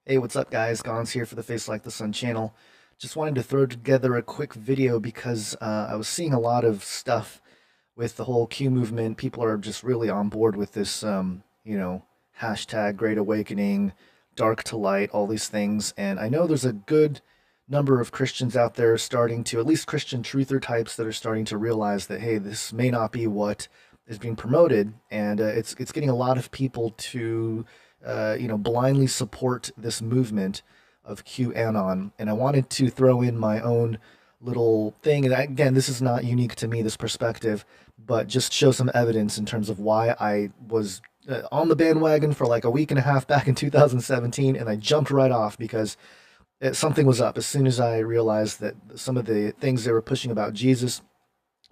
Hey, what's up guys? Gons here for the Face Like the Sun channel. Just wanted to throw together a quick video because I was seeing a lot of stuff with the whole Q movement. People are just really on board with this, hashtag Great Awakening, Dark to Light, all these things. And I know there's a good number of Christians out there starting to, at least Christian truther types, that are starting to realize that, hey, this may not be what is being promoted, and it's getting a lot of people to blindly support this movement of QAnon. And I wanted to throw in my own little thing. And again, this is not unique to me, this perspective, but just show some evidence in terms of why I was on the bandwagon for like a week and a half back in 2017, and I jumped right off because something was up as soon as I realized that some of the things they were pushing about Jesus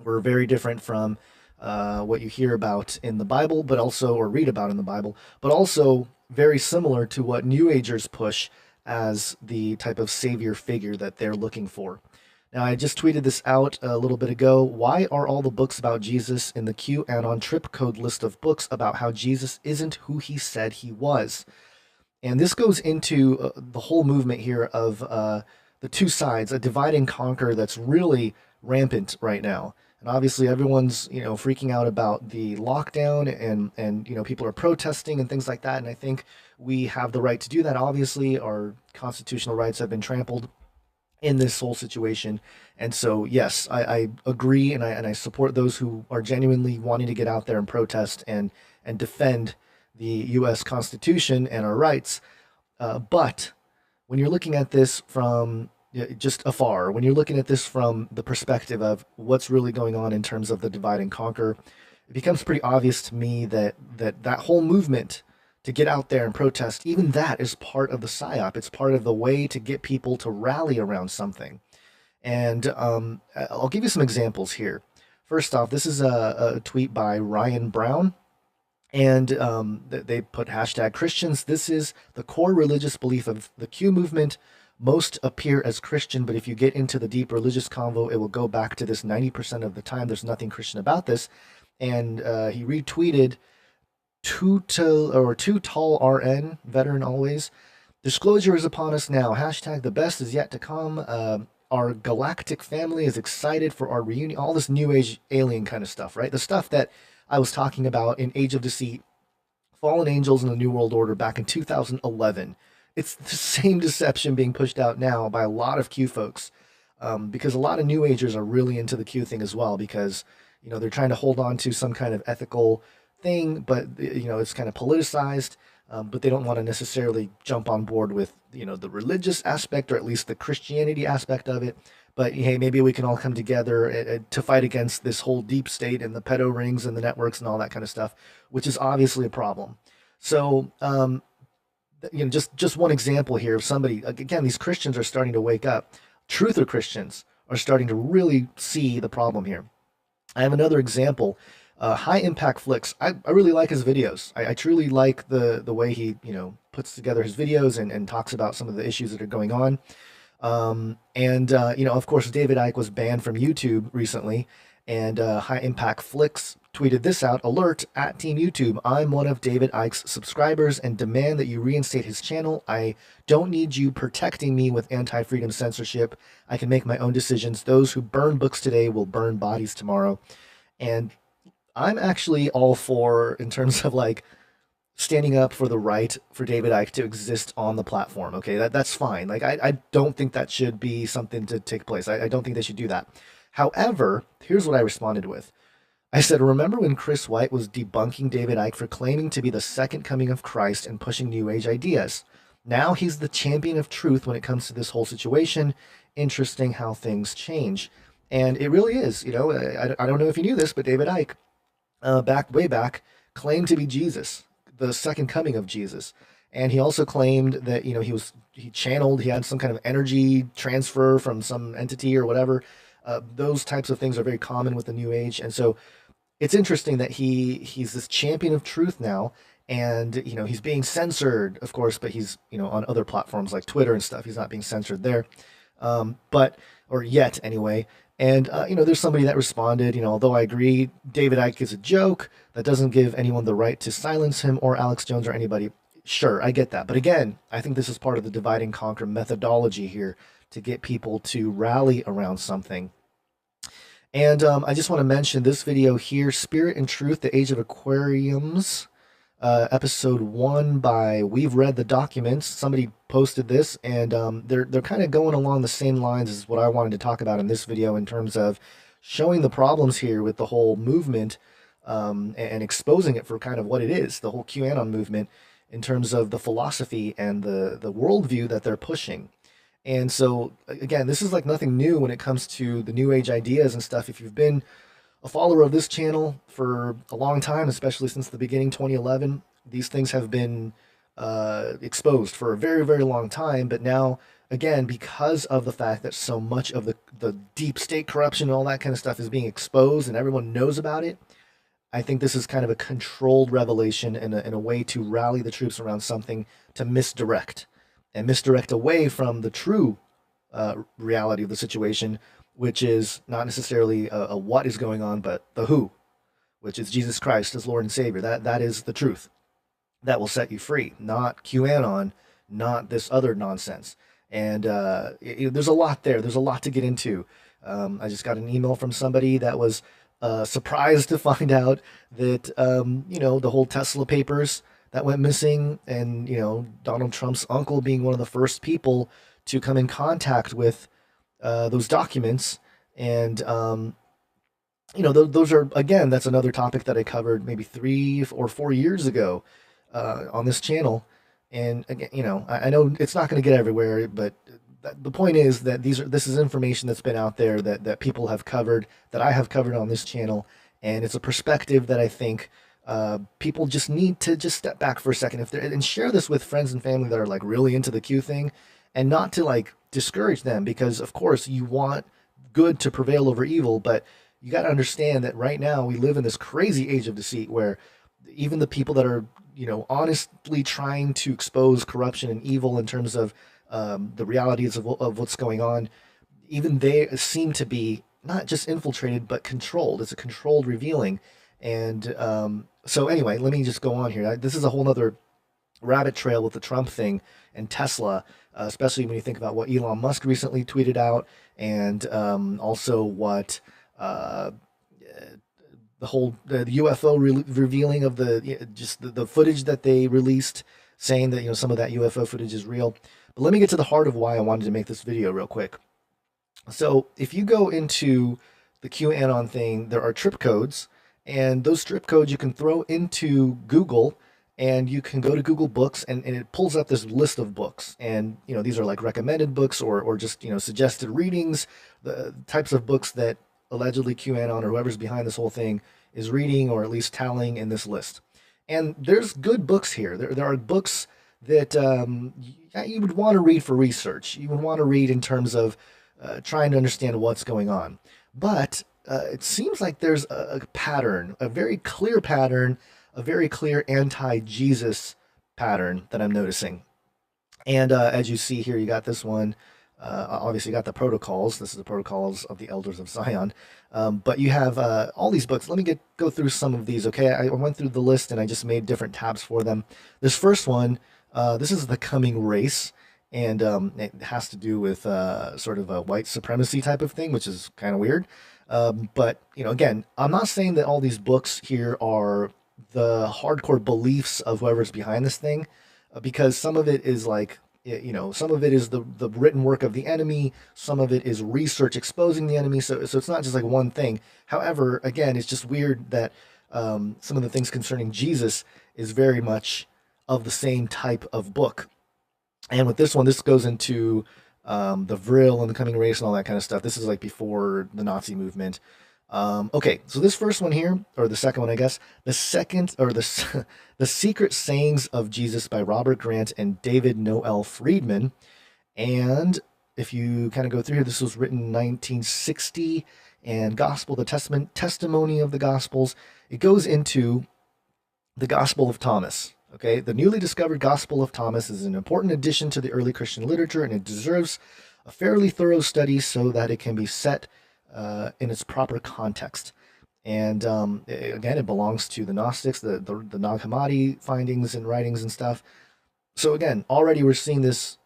were very different from what you hear about in the Bible, but also, or read about in the Bible, but also very similar to what New Agers push as the type of savior figure that they're looking for. Now, I just tweeted this out a little bit ago. Why are all the books about Jesus in the QAnon trip code list of books about how Jesus isn't who he said he was? And this goes into the whole movement here of the two sides, a divide and conquer that's really rampant right now. And obviously, everyone's freaking out about the lockdown, and people are protesting and things like that. And I think we have the right to do that. Obviously, our constitutional rights have been trampled in this whole situation, and so yes, I agree, and I support those who are genuinely wanting to get out there and protest and defend the U.S. Constitution and our rights. But when you're looking at this from just afar, when you're looking at this from the perspective of what's really going on in terms of the divide and conquer, it becomes pretty obvious to me that that whole movement to get out there and protest, even that is part of the psyop. It's part of the way to get people to rally around something. And I'll give you some examples here. First off, this is a tweet by Ryan Brown, and they put hashtag Christians. This is the core religious belief of the Q movement. Most appear as Christian, but if you get into the deep religious convo, it will go back to this 90% of the time. There's nothing Christian about this. And he retweeted Too Tall RN, veteran always. Disclosure is upon us now. Hashtag the best is yet to come. Our galactic family is excited for our reunion. All this new age alien kind of stuff, right? The stuff that I was talking about in Age of Deceit, Fallen Angels, and the New World Order back in 2011. It's the same deception being pushed out now by a lot of Q folks, because a lot of New Agers are really into the Q thing as well, because they're trying to hold on to some kind of ethical thing, but it's kind of politicized. But they don't want to necessarily jump on board with the religious aspect, or at least the Christianity aspect of it. But hey, maybe we can all come together to fight against this whole deep state and the pedo rings and the networks and all that kind of stuff, which is obviously a problem. So just one example here of somebody, again, these Christians are starting to wake up. Truther Christians are starting to really see the problem here. I have another example. High Impact Flicks. I really like his videos. I truly like the way he puts together his videos and talks about some of the issues that are going on. Of course, David Icke was banned from YouTube recently, and High Impact Flicks tweeted this out: alert at Team YouTube, I'm one of David Icke's subscribers and demand that you reinstate his channel. I don't need you protecting me with anti-freedom censorship. I can make my own decisions. Those who burn books today will burn bodies tomorrow. And I'm actually all for, in terms of like standing up for the right for David Icke to exist on the platform. Okay, that's fine. Like I don't think that should be something to take place. I don't think they should do that. However, here's what I responded with. I said, remember when Chris White was debunking David Icke for claiming to be the second coming of Christ and pushing New Age ideas? Now he's the champion of truth when it comes to this whole situation. Interesting how things change. And it really is. I don't know if you knew this, but David Icke, way back, claimed to be Jesus, the second coming of Jesus. And he also claimed that, he had some kind of energy transfer from some entity or whatever. Those types of things are very common with the New Age. And so it's interesting that he's this champion of truth now, and he's being censored, of course, but he's on other platforms like Twitter and stuff. He's not being censored there, or yet anyway. And there's somebody that responded, although I agree David Icke is a joke, that doesn't give anyone the right to silence him or Alex Jones or anybody. Sure, I get that. But again, I think this is part of the divide and conquer methodology here to get people to rally around something. And I just want to mention this video here, Spirit and Truth, The Age of Aquariums, episode 1 by We've Read the Documents. Somebody posted this, and they're kind of going along the same lines as what I wanted to talk about in this video in terms of showing the problems here with the whole movement and exposing it for kind of what it is, the whole QAnon movement, in terms of the philosophy and the worldview that they're pushing. And so, again, this is like nothing new when it comes to the New Age ideas and stuff. If you've been a follower of this channel for a long time, especially since the beginning, 2011, these things have been exposed for a very, very long time. But now, again, because of the fact that so much of the deep state corruption and all that kind of stuff is being exposed and everyone knows about it, I think this is kind of a controlled revelation and a way to rally the troops around something to misdirect away from the true reality of the situation, which is not necessarily a what is going on, but the who, which is Jesus Christ as Lord and Savior. That is the truth that will set you free, not QAnon, not this other nonsense. And there's a lot there. There's a lot to get into. I just got an email from somebody that was surprised to find out that, the whole Tesla papers that went missing, and, Donald Trump's uncle being one of the first people to come in contact with those documents. And, those are, again, that's another topic that I covered maybe 3 or 4 years ago on this channel. And again, I know it's not going to get everywhere, but the point is that this is information that's been out there that people have covered, that I have covered on this channel, and it's a perspective that I think people just need to just step back for a second and share this with friends and family that are like really into the Q thing, and not to like discourage them, because of course you want good to prevail over evil, but you got to understand that right now we live in this crazy age of deceit where even the people that are honestly trying to expose corruption and evil in terms of the realities of what's going on, even they seem to be not just infiltrated but controlled. It's a controlled revealing. And so anyway, let me just go on here. This is a whole nother rabbit trail with the Trump thing and Tesla, especially when you think about what Elon Musk recently tweeted out, and also what the UFO revealing of the footage that they released, saying that some of that UFO footage is real. But let me get to the heart of why I wanted to make this video real quick. So if you go into the QAnon thing, there are trip codes, and those strip codes you can throw into Google, and you can go to Google Books, and it pulls up this list of books. And, these are like recommended books or just, suggested readings, the types of books that allegedly QAnon or whoever's behind this whole thing is reading, or at least tallying in this list. And there's good books here. There are books that you would want to read for research. You would want to read in terms of trying to understand what's going on. But it seems like there's a pattern, a very clear pattern, a very clear anti-Jesus pattern that I'm noticing. And as you see here, you got this one. Obviously, you got the protocols. This is the protocols of the elders of Zion. But you have all these books. Let me go through some of these, okay? I went through the list, and I just made different tabs for them. This first one, this is The Coming Race. And it has to do with sort of a white supremacy type of thing, which is kind of weird. But, again, I'm not saying that all these books here are the hardcore beliefs of whoever's behind this thing, because some of it is like, some of it is the written work of the enemy. Some of it is research exposing the enemy. So it's not just like one thing. However, again, it's just weird that some of the things concerning Jesus is very much of the same type of book. And with this one, this goes into the Vril and the coming race and all that kind of stuff. This is like before the Nazi movement. Okay, so this first one here, or the second one, I guess, the Secret Sayings of Jesus by Robert Grant and David Noel Friedman. And if you kind of go through here, this was written in 1960, and Gospel, the Testimony of the Gospels. It goes into the Gospel of Thomas. Okay, the newly discovered Gospel of Thomas is an important addition to the early Christian literature, and it deserves a fairly thorough study so that it can be set in its proper context. And again, it belongs to the Gnostics, the Nag Hammadi findings and writings and stuff. So again, already we're seeing this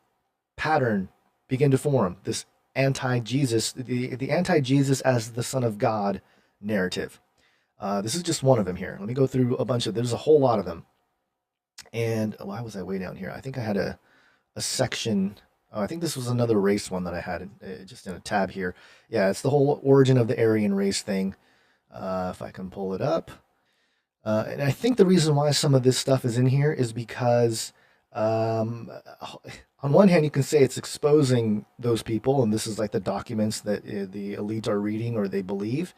pattern begin to form, this anti-Jesus, the anti-Jesus as the Son of God narrative. This is just one of them here. Let me go through a bunch of, there's a whole lot of them. And why was I way down here? I think I had a section. Oh, I think this was another race one that I had just in a tab here. Yeah, it's the whole origin of the Aryan race thing. If I can pull it up. And I think the reason why some of this stuff is in here is because, on one hand, you can say it's exposing those people, and this is like the documents that the elite are reading or they believe.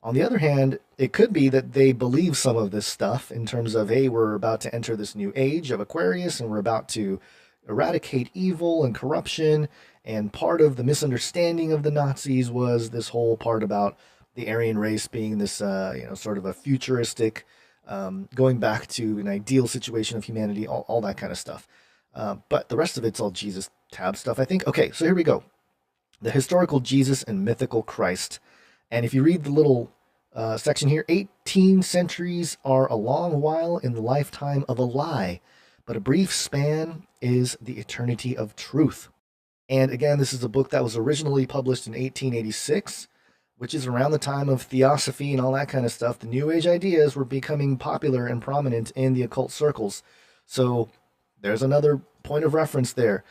On the other hand, it could be that they believe some of this stuff in terms of, hey, we're about to enter this new age of Aquarius and we're about to eradicate evil and corruption. And part of the misunderstanding of the Nazis was this whole part about the Aryan race being this, sort of a futuristic, going back to an ideal situation of humanity, all that kind of stuff. But the rest of it's all Jesus tab stuff, I think. Okay, so here we go. The historical Jesus and mythical Christ. And if you read the little section here, 18 centuries are a long while in the lifetime of a lie, but a brief span is the eternity of truth. And again, this is a book that was originally published in 1886, which is around the time of theosophy and all that kind of stuff. The New Age ideas were becoming popular and prominent in the occult circles. So there's another point of reference there.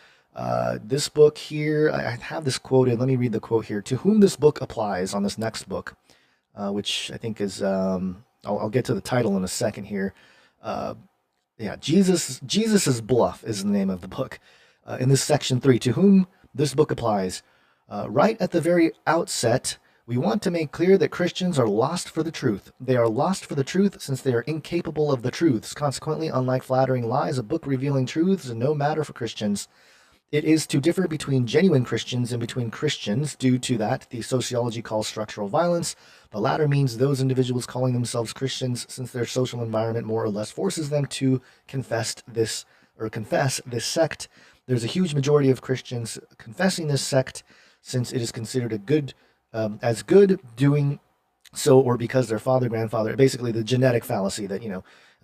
This book here, I have this quoted. Let me read the quote here. To whom this book applies on this next book, which I think is, I'll get to the title in a second here. Yeah, Jesus's Bluff is the name of the book. In this section 3, to whom this book applies. Right at the very outset, we want to make clear that Christians are lost for the truth. They are lost for the truth since they are incapable of the truths. Consequently, unlike flattering lies, a book revealing truths is no matter for Christians. It is to differ between genuine Christians and between Christians. Due to that, the sociology calls structural violence. The latter means those individuals calling themselves Christians, since their social environment more or less forces them to confess this sect. There's a huge majority of Christians confessing this sect, since it is considered a good, as good doing so, or because their father, grandfather, basically the genetic fallacy that,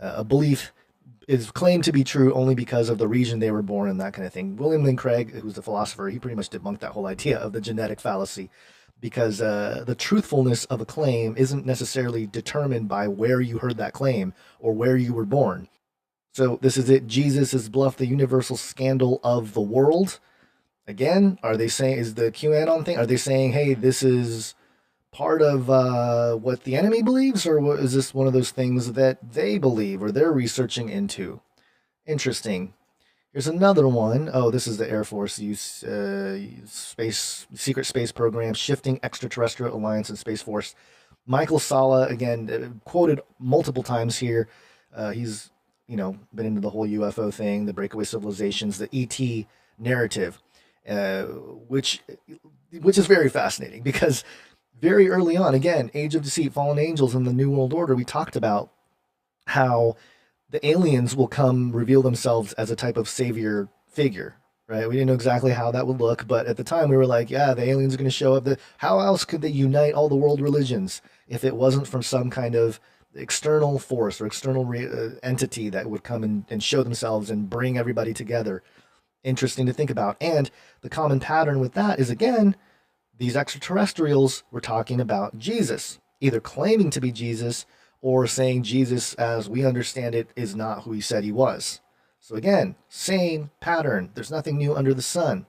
a belief is claimed to be true only because of the region they were born in, that kind of thing. William Lane Craig, who's a philosopher, he pretty much debunked that whole idea of the genetic fallacy, because the truthfulness of a claim isn't necessarily determined by where you heard that claim or where you were born. So this is it. Jesus is Bluff, the universal scandal of the world. Again, are they saying, is the QAnon thing, are they saying, hey, this is part of what the enemy believes, or is this one of those things that they believe or they're researching into? Interesting. Here's another one. Oh, this is the Air Force use secret space program, shifting extraterrestrial alliance and Space Force. Michael Salla, again, quoted multiple times here. He's been into the whole UFO thing, the breakaway civilizations, the ET narrative, which is very fascinating, because very early on, again, Age of Deceit, Fallen Angels, and the New World Order, we talked about how the aliens will come reveal themselves as a type of savior figure, right? We didn't know exactly how that would look, but at the time we were like, yeah, the aliens are going to show up. How else could they unite all the world religions if it wasn't from some kind of external force or external entity that would come and show themselves and bring everybody together? Interesting to think about. And the common pattern with that is, again, these extraterrestrials were talking about Jesus, either claiming to be Jesus or saying Jesus, as we understand it, is not who he said he was. So again, same pattern. There's nothing new under the sun.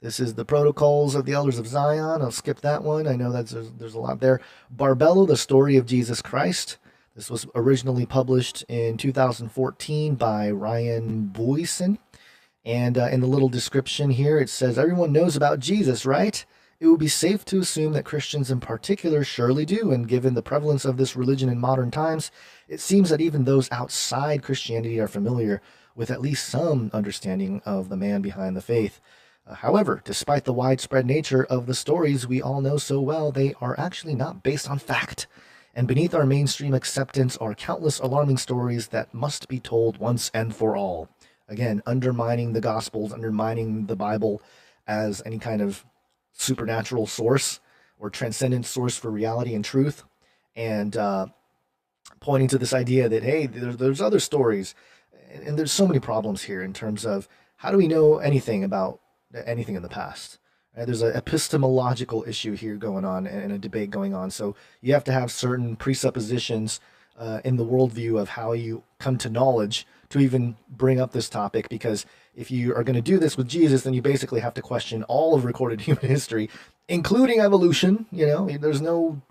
This is the Protocols of the Elders of Zion. I'll skip that one. I know that there's a lot there. Barbello, the Story of Jesus Christ. This was originally published in 2014 by Ryan Boyson. And in the little description here, it says, everyone knows about Jesus, right? It would be safe to assume that Christians in particular surely do, and given the prevalence of this religion in modern times, it seems that even those outside Christianity are familiar with at least some understanding of the man behind the faith. However, despite the widespread nature of the stories we all know so well, they are actually not based on fact. And beneath our mainstream acceptance are countless alarming stories that must be told once and for all. Again, undermining the Gospels, undermining the Bible as any kind of supernatural source or transcendent source for reality and truth, and pointing to this idea that, hey, there's other stories. And there's so many problems here in terms of how do we know anything about anything in the past? Right? There's an epistemological issue here going on and a debate going on. So you have to have certain presuppositions in the worldview of how you come to knowledge to even bring up this topic, because if you are going to do this with Jesus, then you basically have to question all of recorded human history, including evolution. You know, there's no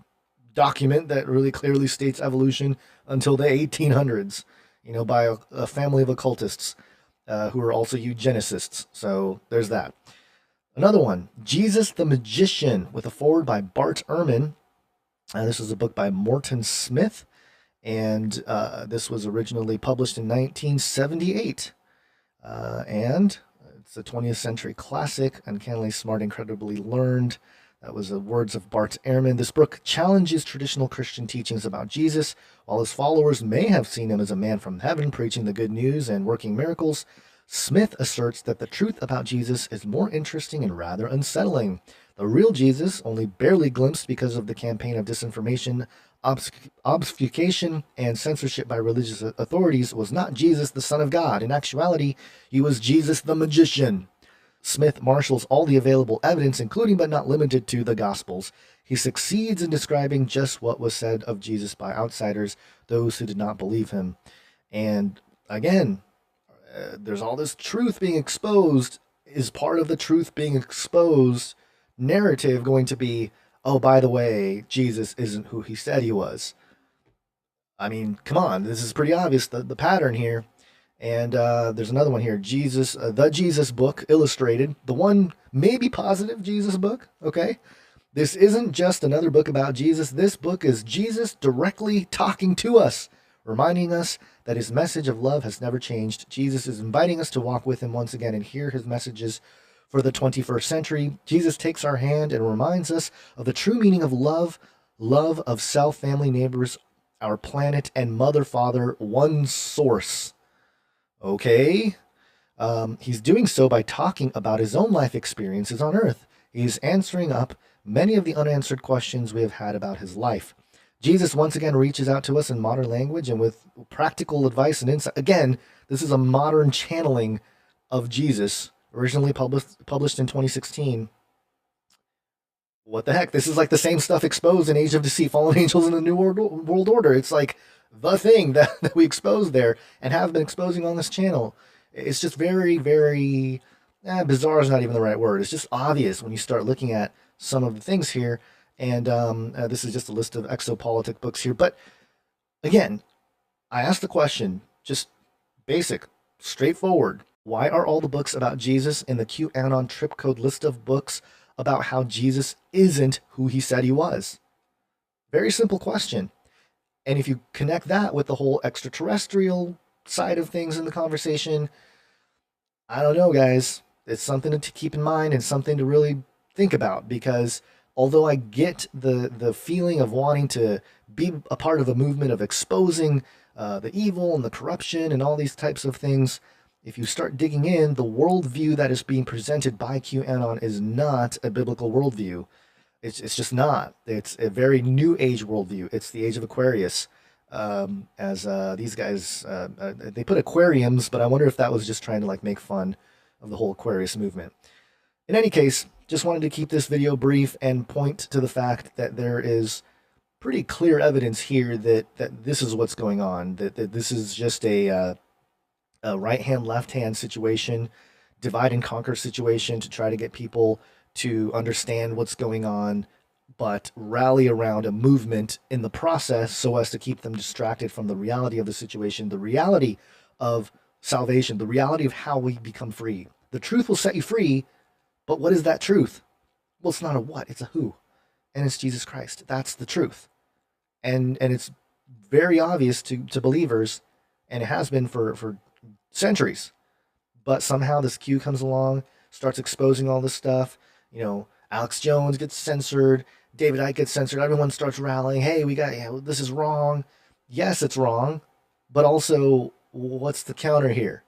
document that really clearly states evolution until the 1800s, you know, by a family of occultists who are also eugenicists. So there's that. Another one, Jesus the Magician, with a foreword by Bart Ehrman. This is a book by Morton Smith, and this was originally published in 1978. And it's a 20th century classic, uncannily smart, incredibly learned. That was the words of Bart Ehrman. This book challenges traditional Christian teachings about Jesus. While his followers may have seen him as a man from heaven preaching the good news and working miracles, Smith asserts that the truth about Jesus is more interesting and rather unsettling. The real Jesus, only barely glimpsed because of the campaign of disinformation, obfuscation, and censorship by religious authorities, was not Jesus, the Son of God. In actuality, he was Jesus the Magician. Smith marshals all the available evidence, including but not limited to the Gospels. He succeeds in describing just what was said of Jesus by outsiders, those who did not believe him. And again, there's all this truth being exposed. Is part of the truth being exposed narrative going to be, oh, by the way, Jesus isn't who he said he was? I mean, come on, this is pretty obvious, the pattern here. And there's another one here, Jesus, the Jesus book, illustrated, the one maybe positive Jesus book, okay? This isn't just another book about Jesus. This book is Jesus directly talking to us, reminding us that his message of love has never changed. Jesus is inviting us to walk with him once again and hear his messages for the 21st century. Jesus takes our hand and reminds us of the true meaning of love, love of self, family, neighbors, our planet, and mother, father, one source. Okay, he's doing so by talking about his own life experiences on earth. He's answering up many of the unanswered questions we have had about his life. Jesus once again reaches out to us in modern language and with practical advice and insight. Again, this is a modern channeling of Jesus, originally published in 2016. What the heck? This is like the same stuff exposed in Age of Deceit, Fallen Angels, and the New World Order. It's like the thing that we exposed there and have been exposing on this channel. It's just very, very bizarre is not even the right word. It's just obvious when you start looking at some of the things here. And this is just a list of exopolitic books here. But again, I asked the question, just basic, straightforward. Why are all the books about Jesus in the QAnon trip code list of books about how Jesus isn't who he said he was? Very simple question. And if you connect that with the whole extraterrestrial side of things in the conversation, I don't know, guys. It's something to keep in mind and something to really think about, because although I get the feeling of wanting to be a part of a movement of exposing the evil and the corruption and all these types of things, if you start digging in, the worldview that is being presented by QAnon is not a biblical worldview. It's just not. It's a very new age worldview. It's the age of Aquarius. As these guys, they put aquariums, but I wonder if that was just trying to like make fun of the whole Aquarius movement. In any case, just wanted to keep this video brief and point to the fact that there is pretty clear evidence here that this is what's going on, that this is just a right-hand, left-hand situation, divide and conquer situation to try to get people to understand what's going on, but rally around a movement in the process so as to keep them distracted from the reality of the situation, the reality of salvation, the reality of how we become free. The truth will set you free, but what is that truth? Well, it's not a what, it's a who. And it's Jesus Christ. That's the truth. And it's very obvious to believers, and it has been for centuries. But somehow this Q comes along, starts exposing all this stuff. You know, Alex Jones gets censored, David Icke gets censored, everyone starts rallying, hey, this is wrong. Yes, it's wrong, but also, what's the counter here?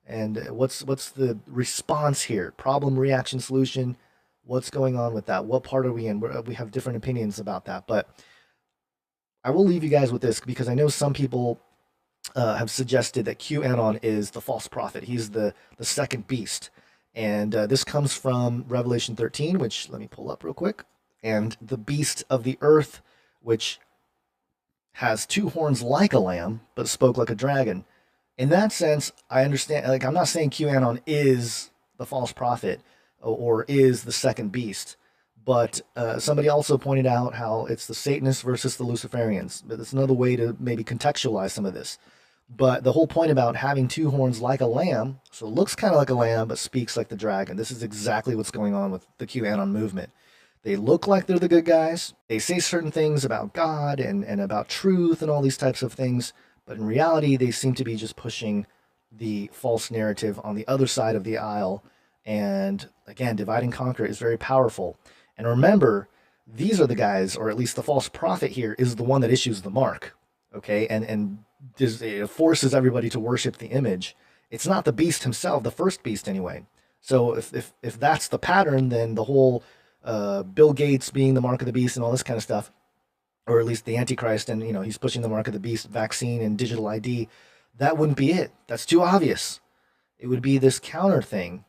And what's the response here? Problem, reaction, solution. What's going on with that? What part are we in? We have different opinions about that, but I will leave you guys with this, because I know some people have suggested that QAnon is the false prophet. He's the second beast. And this comes from Revelation 13, which let me pull up real quick. And the beast of the earth, which has two horns like a lamb, but spoke like a dragon. In that sense, I understand. Like, I'm not saying QAnon is the false prophet or is the second beast, but somebody also pointed out how it's the Satanists versus the Luciferians. But that's another way to maybe contextualize some of this. But the whole point about having two horns like a lamb, so it looks kind of like a lamb, but speaks like the dragon. This is exactly what's going on with the QAnon movement. They look like they're the good guys. They say certain things about God and about truth and all these types of things. But in reality, they seem to be just pushing the false narrative on the other side of the aisle. And again, divide and conquer is very powerful. And remember, these are the guys, or at least the false prophet here, is the one that issues the mark. Okay, and it forces everybody to worship the image. It's not the beast himself, the first beast anyway. So if that's the pattern, then the whole Bill Gates being the mark of the beast and all this kind of stuff, or at least the Antichrist, and he's pushing the mark of the beast vaccine and digital ID, that wouldn't be it. That's too obvious. It would be this counter thing.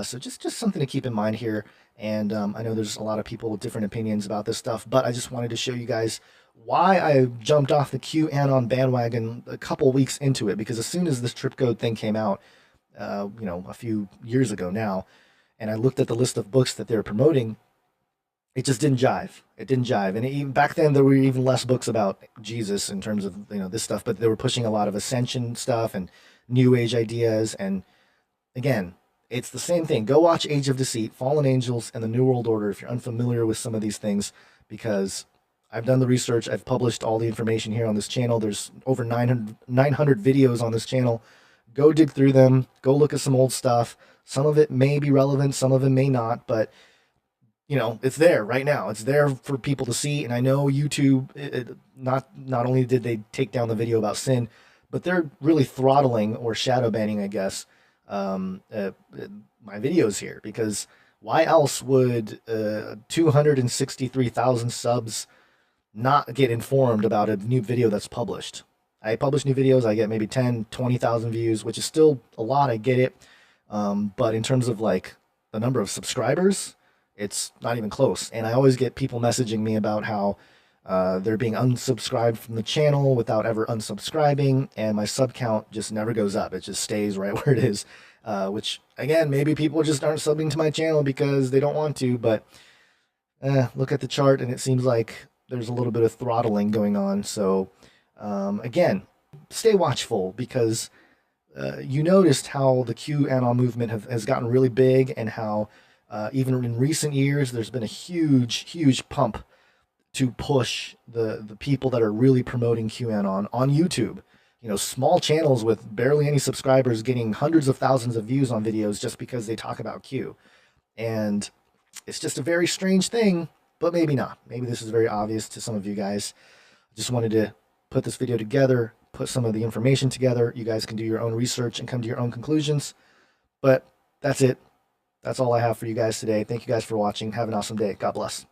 So just something to keep in mind here. And I know there's a lot of people with different opinions about this stuff, but I just wanted to show you guys why I jumped off the QAnon bandwagon a couple weeks into it, because as soon as this trip code thing came out, a few years ago now, and I looked at the list of books that they were promoting, it just didn't jive. It didn't jive. And even back then, there were even less books about Jesus in terms of this stuff, but they were pushing a lot of ascension stuff and New Age ideas. And again, it's the same thing. Go watch Age of Deceit, Fallen Angels, and the New World Order if you're unfamiliar with some of these things, because I've done the research. I've published all the information here on this channel. There's over 900 videos on this channel. Go dig through them. Go look at some old stuff. Some of it may be relevant, some of it may not, but it's there right now. It's there for people to see. And I know YouTube, not only did they take down the video about sin, but they're really throttling or shadow banning, I guess, my videos here, because why else would 263,000 subs not get informed about a new video that's published? I publish new videos, I get maybe 10, 20,000 views, which is still a lot, I get it. But in terms of like the number of subscribers, it's not even close. And I always get people messaging me about how they're being unsubscribed from the channel without ever unsubscribing, and my sub count just never goes up. It just stays right where it is, which again, maybe people just aren't subbing to my channel because they don't want to, but look at the chart and it seems like there's a little bit of throttling going on. So again, stay watchful, because you noticed how the QAnon movement has gotten really big, and how even in recent years there's been a huge pump to push the people that are really promoting QAnon on YouTube. Small channels with barely any subscribers getting hundreds of thousands of views on videos just because they talk about Q. And it's just a very strange thing, but maybe not. Maybe this is very obvious to some of you guys. Just wanted to put this video together, put some of the information together. You guys can do your own research and come to your own conclusions. But that's it. That's all I have for you guys today. Thank you guys for watching. Have an awesome day. God bless.